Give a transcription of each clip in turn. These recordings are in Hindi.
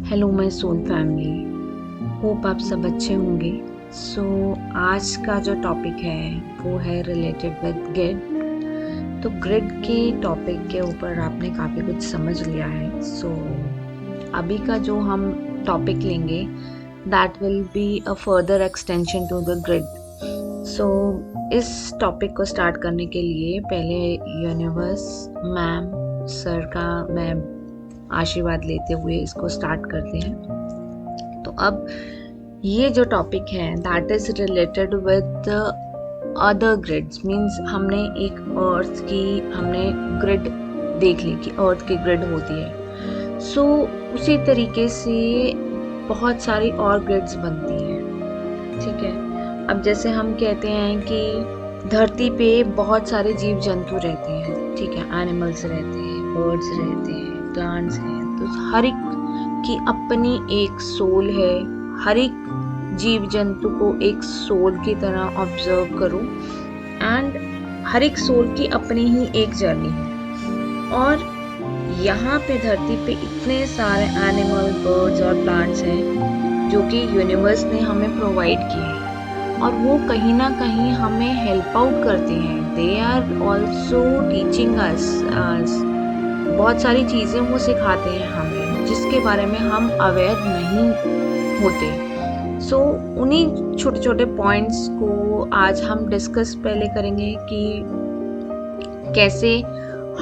Hello my soul family, hope आप सब अच्छे होंगे। सो आज का जो टॉपिक है वो है रिलेटेड विद ग्रिड। तो ग्रिड के टॉपिक के ऊपर आपने काफ़ी कुछ समझ लिया है। सो अभी का जो हम टॉपिक लेंगे that will be a further extension to the grid. So इस टॉपिक को स्टार्ट करने के लिए पहले यूनिवर्स मैम सर का मैं आशीर्वाद लेते हुए इसको स्टार्ट करते हैं। तो अब ये जो टॉपिक है that is related with other grids, means हमने एक अर्थ की हमने ग्रिड देख ली कि अर्थ की ग्रिड होती है। सो उसी तरीके से बहुत सारी और ग्रिड्स बनती हैं, ठीक है। अब जैसे हम कहते हैं कि धरती पे बहुत सारे जीव जंतु रहते हैं, ठीक है, एनिमल्स रहते हैं, बर्ड्स रहते हैं, प्लांट्स हैं। तो हर एक की अपनी एक सोल है। हर एक जीव जंतु को एक सोल की तरह ऑब्जर्व करो एंड हर एक सोल की अपनी ही एक जर्नी है। और यहाँ पे धरती पे इतने सारे एनिमल, बर्ड्स और प्लांट्स हैं जो कि यूनिवर्स ने हमें प्रोवाइड किए हैं और वो कहीं ना कहीं हमें हेल्प आउट करते हैं। They are also teaching us, बहुत सारी चीज़ें वो सिखाते हैं हमें जिसके बारे में हम अवेयर नहीं होते। सो उन्हीं छोटे छोटे पॉइंट्स को आज हम डिस्कस पहले करेंगे कि कैसे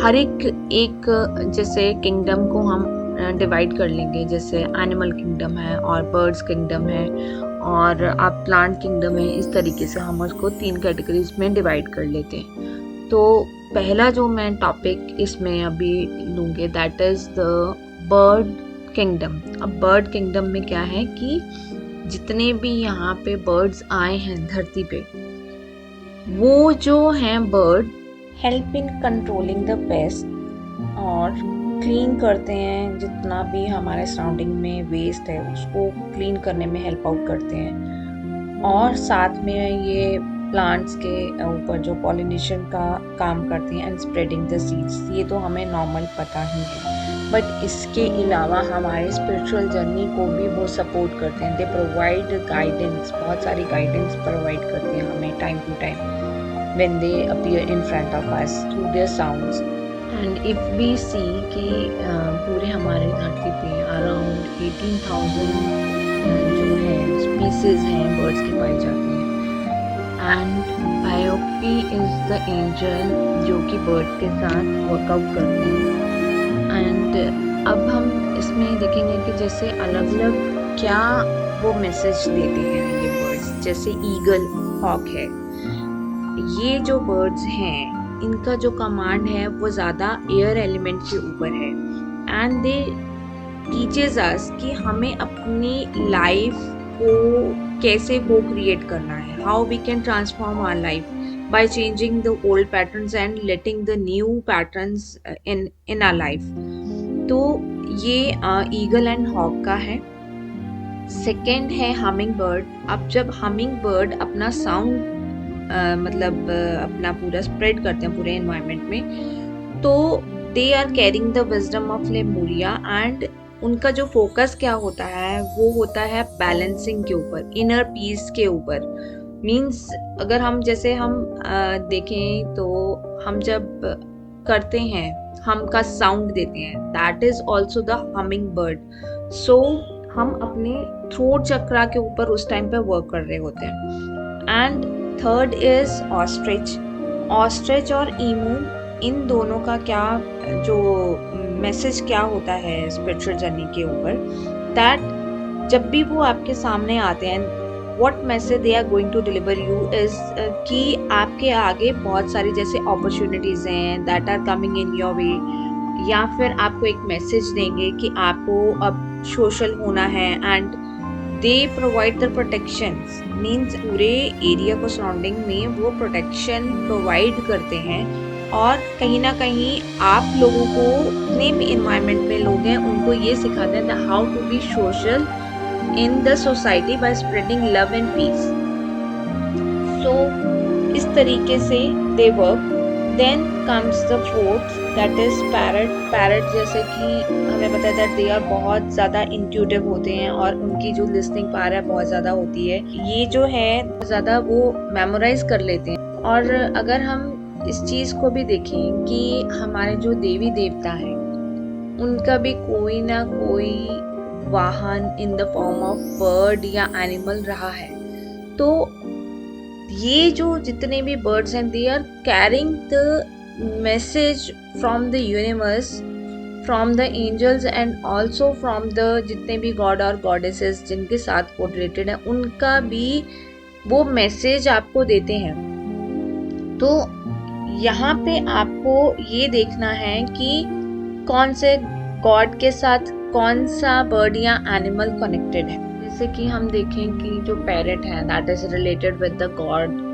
हर एक जैसे किंगडम को हम डिवाइड कर लेंगे। जैसे एनिमल किंगडम है और बर्ड्स किंगडम है और आप प्लांट किंगडम है। इस तरीके से हम उसको 3 कैटेगरीज में डिवाइड कर लेते हैं। तो पहला जो मैं टॉपिक इसमें अभी लूँगी that is the bird kingdom. अब बर्ड किंगडम में क्या है कि जितने भी यहाँ पे बर्ड्स आए हैं धरती पे, वो जो हैं bird help in controlling the paste और क्लीन करते हैं। जितना भी हमारे सराउंडिंग में वेस्ट है उसको क्लीन करने में हेल्प आउट करते हैं। और साथ में ये प्लांट्स के ऊपर जो पॉलिनेशन का काम करते हैं एंड स्प्रेडिंग द सीड्स, ये तो हमें नॉर्मल पता ही है। बट इसके अलावा हमारे स्पिरिचुअल जर्नी को भी वो सपोर्ट करते हैं। दे प्रोवाइड गाइडेंस, बहुत सारी गाइडेंस प्रोवाइड करते हैं हमें time to time when they appear in front of us through their sounds. And if we see कि पूरे हमारे धरती पे अराउंड 18,000 जो है स्पीसीज हैं बर्ड्स की पाई जाती हैं। एंड बायोपी इज द एंजल जो कि बर्ड के साथ वर्कआउट करते हैं। एंड अब हम इसमें देखेंगे कि जैसे अलग अलग क्या वो मैसेज देते हैं ये बर्ड्स। जैसे ईगल, हॉक है, ये जो बर्ड्स हैं इनका जो कमांड है वो ज़्यादा एयर एलिमेंट के ऊपर है। एंड दे टीचेस अस कि हमें अपनी लाइफ को कैसे को क्रिएट करना है, how we can transform our life by changing the old patterns and letting the new patterns in our life. तो ये ईगल एंड हॉक का है। सेकेंड है हमिंग बर्ड। अब जब हमिंग बर्ड अपना साउंड अपना पूरा स्प्रेड करते हैं पूरे एनवायरनमेंट में, तो they are carrying the wisdom of Lemuria. And उनका जो फोकस क्या होता है वो होता है बैलेंसिंग के ऊपर, इनर पीस के ऊपर। मीन्स अगर हम जैसे हम देखें तो हम जब करते हैं, हम का साउंड देते हैं, that is also the humming bird. So हम अपने थ्रोट चक्रा के ऊपर उस टाइम पे वर्क कर रहे होते हैं। And third is ostrich. Ostrich और ईमू, इन दोनों का क्या जो मैसेज क्या होता है स्पिरिचुअल जर्नी के ऊपर, दैट जब भी वो आपके सामने आते हैं, what message they are going to deliver you is कि आपके आगे बहुत सारी जैसे अपॉर्चुनिटीज हैं that are coming in your way, या फिर आपको एक मैसेज देंगे कि आपको अब सोशल होना है। And they provide the protection, means पूरे एरिया को सराउंडिंग में वो प्रोटेक्शन प्रोवाइड करते हैं। और कहीं ना कहीं आप लोगों को, जितने भी इन्वायरमेंट में लोग हैं, उनको ये सिखाते हैं how to be social in the society by spreading love and peace. So इस तरीके से they work. Then comes the fourth that is parrot. Parrot जैसे कि हमें पता है दैट दे आर बहुत ज़्यादा इंट्यूटिव होते हैं और उनकी जो लिसनिंग पावर है बहुत ज़्यादा होती है। ये जो है ज़्यादा वो मेमोराइज कर लेते हैं। और अगर हम इस चीज़ को भी देखें कि हमारे जो देवी देवता हैं उनका भी कोई ना कोई वाहन in the form of bird या एनिमल रहा है, तो ये जो जितने भी बर्ड्स हैं they are carrying the message from the universe, from the angels and also from the जितने भी गॉड और गॉडेसेस जिनके साथ वो रिलेटेड है, उनका भी वो मैसेज आपको देते हैं। तो यहाँ पे आपको ये देखना है कि कौन से गॉड के साथ कौन सा बर्ड या एनिमल कनेक्टेड है। जैसे कि हम देखें कि जो पैरट है that is related with the God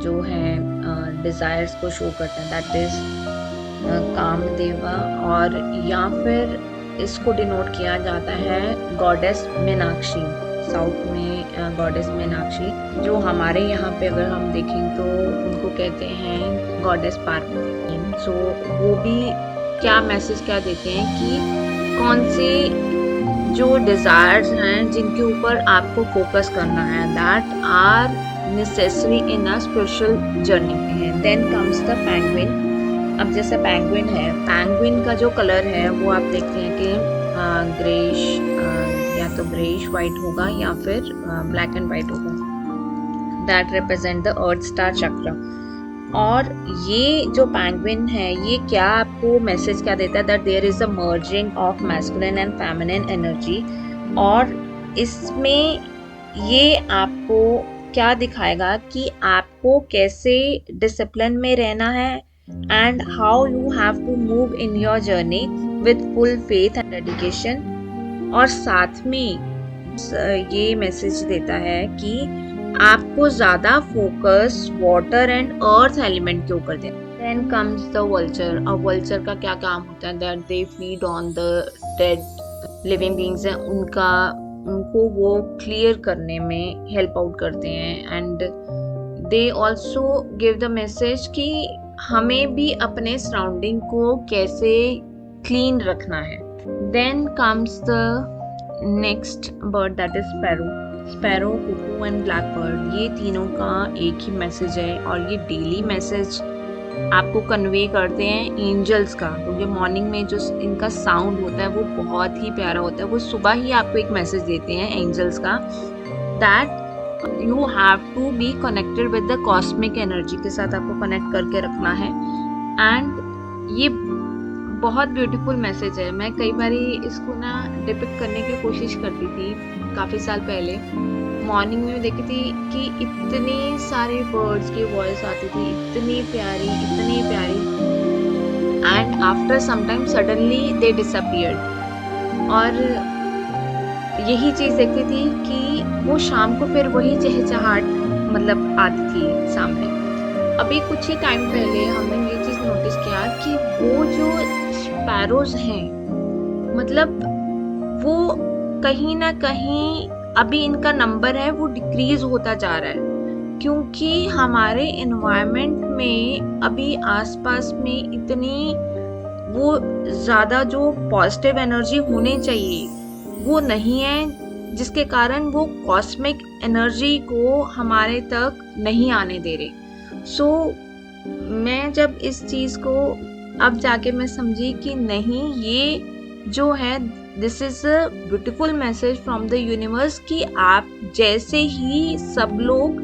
जो है डिजायर्स को शो करता है, दैट इज कामदेवा, और या फिर इसको डिनोट किया जाता है गॉडेस मीनाक्षी। साउथ में गॉडेस मीनाक्षी, जो हमारे यहाँ पे अगर हम देखें तो उनको कहते हैं गॉडेस पार्वती। सो वो भी क्या मैसेज क्या देते हैं कि कौन से जो डिजायर्स हैं जिनके ऊपर आपको फोकस करना है, that are necessary in a spiritual journey. Then comes the penguin. अब जैसे पेंगुइन है, पेंगुइन का जो कलर है वो आप देखते हैं कि ग्रेश, या तो ग्रेश वाइट होगा या फिर ब्लैक एंड वाइट होगा। That represent the earth star चक्र। और ये जो पेंगुइन है ये क्या आपको मैसेज क्या देता है, that there is a merging of masculine and feminine energy. और इसमें ये आपको क्या दिखाएगा कि आपको कैसे डिसिप्लिन में रहना है and how you have to move in your journey with full faith and dedication. और साथ में ये मैसेज देता है कि आपको ज्यादा focus water and earth element के ऊपर देना। Then comes the vulture. अब वल्चर का क्या काम होता है, that they feed on the dead living beings हैं, उनको वो क्लियर करने में हेल्प आउट करते हैं। And they also give the message कि हमें भी अपने सराउंडिंग को कैसे क्लीन रखना है। Then comes the next bird that is sparrow. Sparrow, cuckoo and black bird, ये तीनों का एक ही मैसेज है और ये डेली मैसेज आपको कन्वे करते हैं एंजल्स का, क्योंकि मॉर्निंग में जो इनका साउंड होता है वो बहुत ही प्यारा होता है। वो सुबह ही आपको एक मैसेज देते हैं एंजल्स का, that you have to be connected with the cosmic energy के साथ आपको कनेक्ट करके रखना है। एंड ये बहुत ब्यूटीफुल मैसेज है। मैं कई बार इसको ना डिपिक्ट करने की कोशिश करती थी काफ़ी साल पहले। मॉर्निंग में देखी थी कि इतने सारे बर्ड्स की वॉइस आती थी, इतनी प्यारी इतनी प्यारी, and after some time suddenly they disappeared. और यही चीज़ देखती थी कि वो शाम को फिर वही चहचहाट मतलब आती थी सामने। अभी कुछ ही टाइम पहले हमने ये चीज़ नोटिस किया कि वो जो स्पैरोज हैं मतलब वो कहीं ना कहीं अभी इनका नंबर है वो डिक्रीज होता जा रहा है, क्योंकि हमारे एनवायरनमेंट में अभी आसपास में इतनी वो ज़्यादा जो पॉजिटिव एनर्जी होनी चाहिए वो नहीं है, जिसके कारण वो कॉस्मिक एनर्जी को हमारे तक नहीं आने दे रहे। सो मैं जब इस चीज़ को अब जाके मैं समझी कि नहीं, ये जो है this is a beautiful message from the universe कि आप जैसे ही सब लोग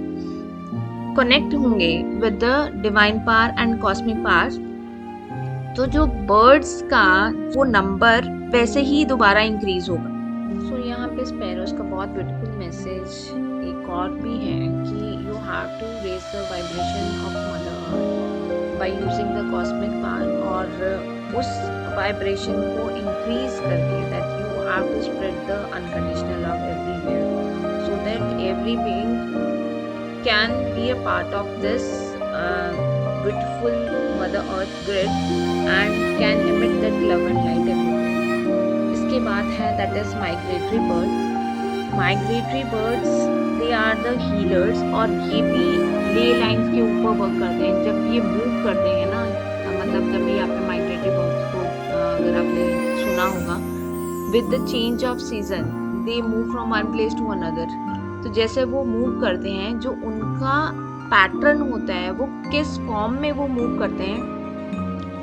कनेक्ट होंगे with the divine power and cosmic power, तो जो बर्ड्स का वो नंबर वैसे ही दोबारा इंक्रीज होगा। सो यहाँ पे स्पैरोज का बहुत ब्यूटीफुल मैसेज एक और भी है कि you have to raise the vibration of mother earth by using the cosmic power, और उस वाइब्रेशन को इंक्रीज करके that you have to spread the unconditional love everywhere so that every being can be a part of this beautiful mother earth grid and can emit that love and light everywhere. इसके बाद है that is migratory bird. Migratory birds they are the healers, और ये भी ले लाइन्स के ऊपर वर्क करते हैं। जब ये मूव करते हैं ना, मतलब जब भी आपने माइग्रेटरी अगर आपने सुना होगा, with the change of season they move from one place to another. तो जैसे वो मूव करते हैं, जो उनका पैटर्न होता है, वो किस फॉर्म में वो मूव करते हैं,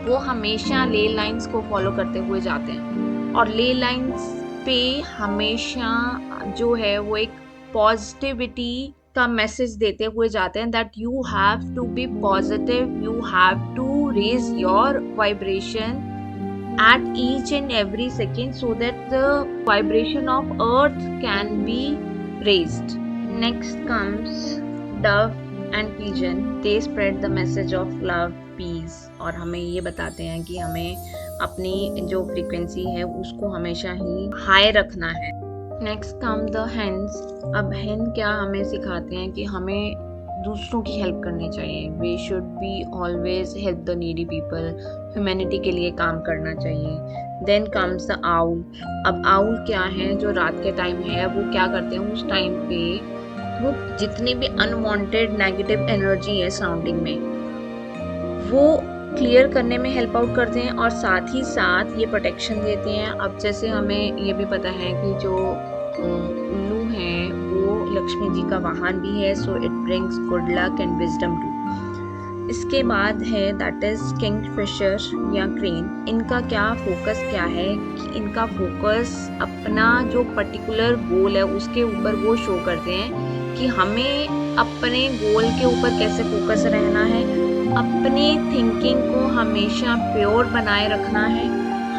वो हमेशा ले लाइंस को फॉलो करते हुए जाते हैं। और ले लाइंस पे हमेशा जो है वो एक पॉजिटिविटी का मैसेज देते हुए जाते हैं, that you have to be positive, you have to raise your vibration at each and every second so that the vibration of earth can be raised. Next comes dove and pigeon. They spread the message of love, peace और हमें ये बताते हैं कि हमें अपनी जो फ्रीक्वेंसी है उसको हमेशा ही हाई रखना है। Next come the hens. अब हेन क्या हमें सिखाते हैं कि हमें दूसरों की हेल्प करनी चाहिए। We should be always help the needy people, humanity के लिए काम करना चाहिए। Then comes the owl. अब आउल क्या है, जो रात के टाइम है वो क्या करते हैं, उस टाइम पे वो जितनी भी अनवांटेड नेगेटिव एनर्जी है सराउंडिंग में, वो क्लियर करने में हेल्प आउट करते हैं और साथ ही साथ ये प्रोटेक्शन देते हैं। अब जैसे हमें ये भी पता है कि जो उल्लू है वो लक्ष्मी जी का वाहन भी है, so it brings good luck and wisdom to. इसके बाद है दैट इज किंगफिशर या क्रेन। इनका क्या फोकस क्या है कि इनका फोकस अपना जो पर्टिकुलर गोल है उसके ऊपर वो शो करते हैं कि हमें अपने गोल के ऊपर कैसे फोकस रहना है, अपनी थिंकिंग को हमेशा प्योर बनाए रखना है,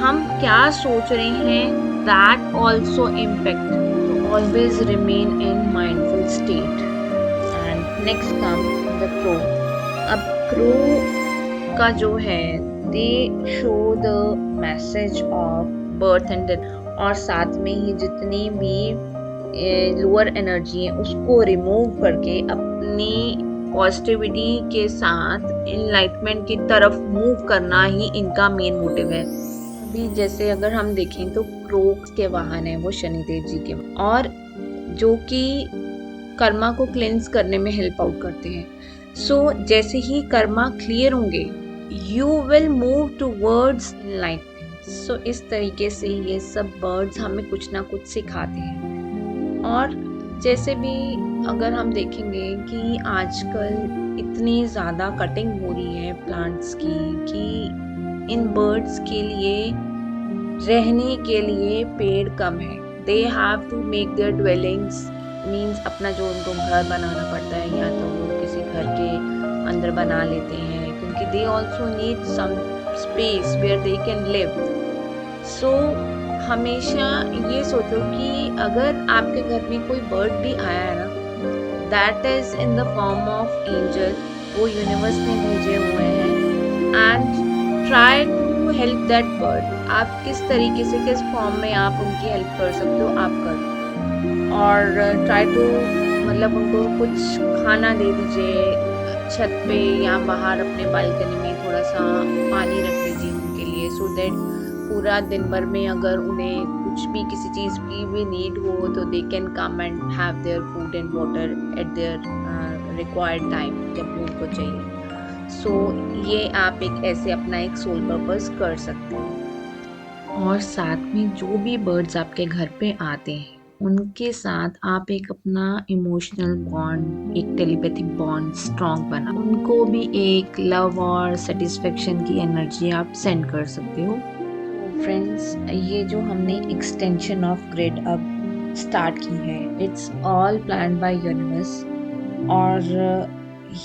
हम क्या सोच रहे हैं दैट ऑल्सो इम्पैक्ट, तो always remain in mindful state. And next come the crow. अब क्रो का जो है दे show the message of birth and death, और साथ में ही जितनी भी लोअर एनर्जी है उसको रिमूव करके अपनी पॉजिटिविटी के साथ एनलाइटमेंट की तरफ मूव करना ही इनका मेन मोटिव है। अभी जैसे अगर हम देखें तो क्रो के वाहन है वो शनिदेव जी के, और जो कि कर्मा को क्लेंस करने में हेल्प आउट करते हैं। सो जैसे ही कर्मा क्लियर होंगे you will move towards enlightenment. So इस तरीके से ये सब बर्ड्स हमें कुछ ना कुछ सिखाते हैं। और जैसे भी अगर हम देखेंगे कि आजकल इतनी ज़्यादा कटिंग हो रही है प्लांट्स की कि इन बर्ड्स के लिए रहने के लिए पेड़ कम है। They have to make their dwellings, means अपना जो उनको घर बनाना पड़ता है या तो वो किसी घर के अंदर बना लेते हैं, क्योंकि they also need some space where they can live. So हमेशा ये सोचो कि अगर आपके घर में कोई बर्ड भी आया है ना, that is in the form of angel, वो यूनिवर्स ने भेजे हुए हैं। And try to help that bird. आप किस तरीके से, किस फॉर्म में आप उनकी हेल्प कर सकते हो आप करो, और ट्राई टू मतलब उनको कुछ खाना दे दीजिए, छत पे या बाहर अपने बालकनी में थोड़ा सा पानी रख दीजिए उनके लिए, सो दैट पूरा दिन भर में अगर उन्हें कुछ भी किसी चीज़ की भी नीड हो तो they can come and have their food and water at there required time, जब भी उनको चाहिए। सो ये आप एक ऐसे अपना एक सोल पर्पस कर सकते हो। और साथ में जो भी बर्ड्स आपके घर पे आते हैं उनके साथ आप एक अपना इमोशनल बॉन्ड, एक टेलीपैथिक बॉन्ड स्ट्रॉन्ग बना, उनको भी एक लव और सेटिस्फेक्शन की एनर्जी आप सेंड कर सकते हो। फ्रेंड्स, ये जो हमने एक्सटेंशन ऑफ ग्रिड अब स्टार्ट की है, it's all planned by universe. और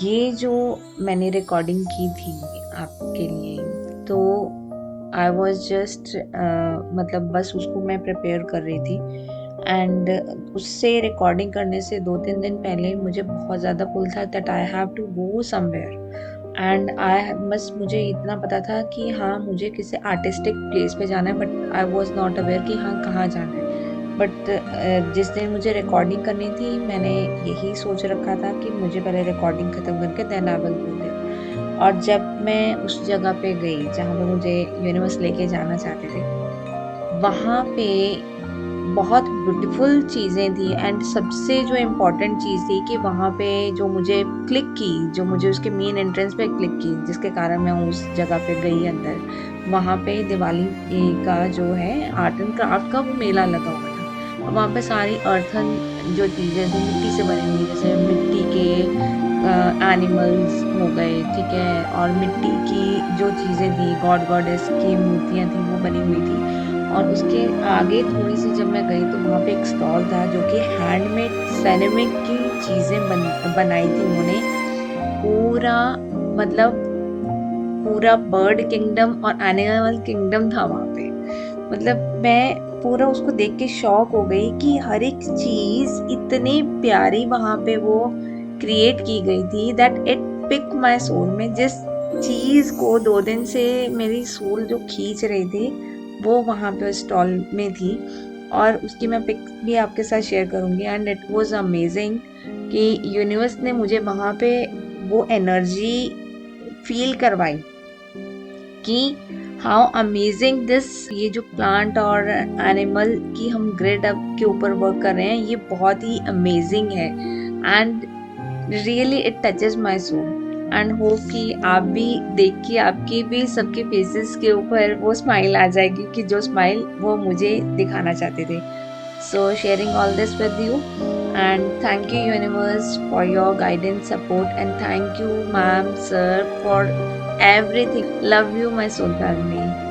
ये जो मैंने रिकॉर्डिंग की थी आपके लिए, तो आई वॉज जस्ट मतलब बस उसको मैं प्रिपेयर कर रही थी, एंड उससे रिकॉर्डिंग करने से 2-3 दिन पहले मुझे बहुत ज़्यादा पुल था that I have to go somewhere, and मुझे इतना पता था कि हाँ मुझे किसी आर्टिस्टिक प्लेस पे जाना है, but I was not aware कि हाँ कहाँ जाना है। बट जिस दिन मुझे रिकॉर्डिंग करनी थी मैंने यही सोच रखा था कि मुझे पहले रिकॉर्डिंग ख़त्म करके then I will go there. और जब मैं उस जगह पे गई जहाँ पे मुझे यूनिवर्स लेके जाना चाहते थे, वहाँ पे बहुत ब्यूटीफुल चीज़ें थी, एंड सबसे जो इम्पोर्टेंट चीज़ थी कि वहाँ पे जो मुझे क्लिक की, जो मुझे उसके मेन एंट्रेंस पे क्लिक की, जिसके कारण मैं उस जगह पे गई अंदर, वहाँ पे दिवाली का जो है आर्ट एंड क्राफ्ट का वो मेला लगा हुआ था। और वहाँ पे सारी अर्थन जो चीज़ें थी मिट्टी से बनी हुई, जैसे मिट्टी के एनिमल्स हो गए, ठीक है, और मिट्टी की जो चीज़ें थी, गॉड गॉडेस की मूर्तियाँ थी वो बनी हुई थी। और उसके आगे थोड़ी सी जब मैं गई तो वहाँ पे एक स्टॉल था जो कि हैंडमेड सेरेमिक की चीज़ें बनाई थी उन्होंने। पूरा मतलब पूरा बर्ड किंगडम और एनिमल किंगडम था वहाँ पे। मतलब मैं पूरा उसको देख के शॉक हो गई कि हर एक चीज़ इतनी प्यारी वहाँ पे वो क्रिएट की गई थी that it pick my soul. में जिस चीज़ को 2 दिन से मेरी सोल जो खींच रही थी वो वहाँ पे स्टॉल में थी, और उसकी मैं पिक भी आपके साथ शेयर करूँगी। एंड इट वाज अमेजिंग कि यूनिवर्स ने मुझे वहाँ पे वो एनर्जी फील करवाई कि हाउ अमेजिंग दिस, ये जो प्लांट और एनिमल की हम ग्रिड अब के ऊपर वर्क कर रहे हैं ये बहुत ही अमेजिंग है। And really it touches my soul. And hope कि आप भी देख के आपके भी सबके फेसेस के ऊपर वो स्माइल आ जाएगी कि जो स्माइल वो मुझे दिखाना चाहते थे। So, sharing all this with you, and thank you, universe, for your guidance, support, and thank you, ma'am, sir, for everything. Love you, my soul family.